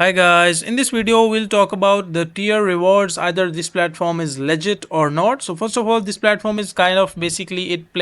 Hi guys, in this video we'll talk about the tier rewards, either this platform is legit or not. So first of all, this platform is kind of basically it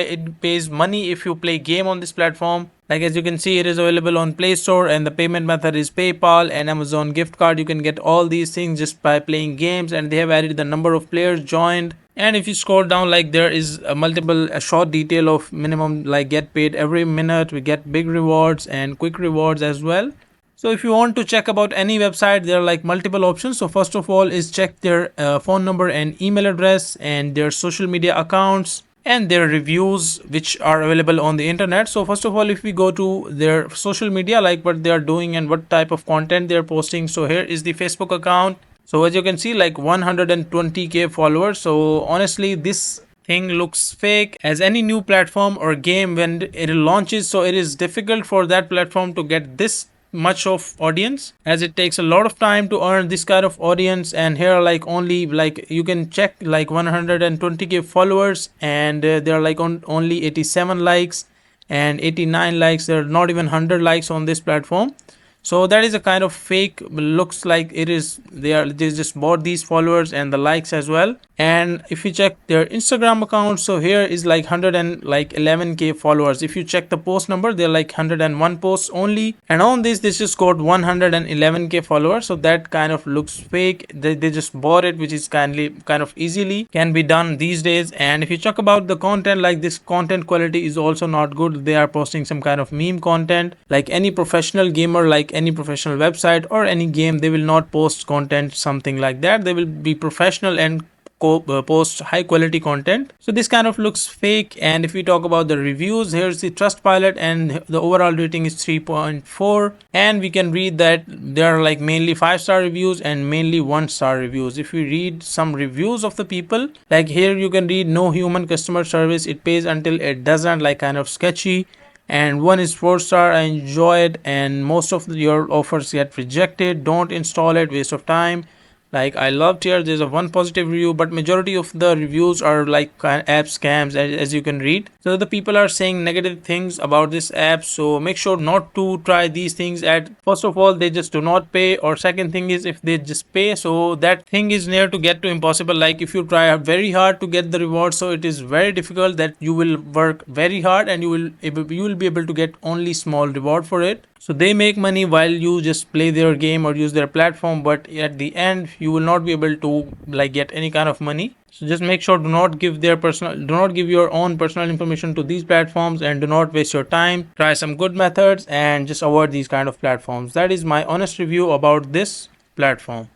pays money if you play game on this platform. Like as you can see, it is available on Play Store and the payment method is PayPal and Amazon gift card. You can get all these things just by playing games, and they have added the number of players joined. And if you scroll down, like there is a short detail of minimum, like get paid every minute. We get big rewards and quick rewards as well. So if you want to check about any website, there are like multiple options. So first of all is check their phone number and email address and their social media accounts and their reviews which are available on the internet. So first of all, if we go to their social media, like what they are doing and what type of content they are posting. So here is the Facebook account. So as you can see, like 120k followers. So honestly, this thing looks fake. As any new platform or game, when it launches, so it is difficult for that platform to get this much of audience, as it takes a lot of time to earn this kind of audience. And here like only like you can check like 120k followers, and there are like only 87 likes and 89 likes. There are not even 100 likes on this platform. So that is a kind of fake. Looks like it is they just bought these followers and the likes as well. And if you check their Instagram account, so here is like 111k followers. If you check the post number, they're like 101 posts only, and on this just got 111k followers. So that kind of looks fake. They just bought it, which is kind of easily can be done these days. And if you talk about the content, like this content quality is also not good. They are posting some kind of meme content. Like any professional gamer, like any professional website or any game, they will not post content something like that. They will be professional and post high quality content. So this kind of looks fake. And if we talk about the reviews, here's the Trustpilot, and the overall rating is 3.4, and we can read that there are like mainly 5-star reviews and mainly 1-star reviews. If we read some reviews of the people, like here you can read no human customer service, it pays until it doesn't, like kind of sketchy. And one is 4-star, I enjoy it, and most of your offers get rejected, don't install it, waste of time. Like I loved here, there's a one positive review, but majority of the reviews are like app scams, as you can read. So the people are saying negative things about this app, so make sure not to try these things. At first of all, they just do not pay, or second thing is if they just pay, so that thing is near to get to impossible. Like if you try very hard to get the reward, so it is very difficult that you will work very hard and you will be able to get only small reward for it. So they make money while you just play their game or use their platform, but at the end you will not be able to like get any kind of money. So just make sure do not give your own personal information to these platforms, and do not waste your time. Try some good methods and just avoid these kind of platforms. That is my honest review about this platform.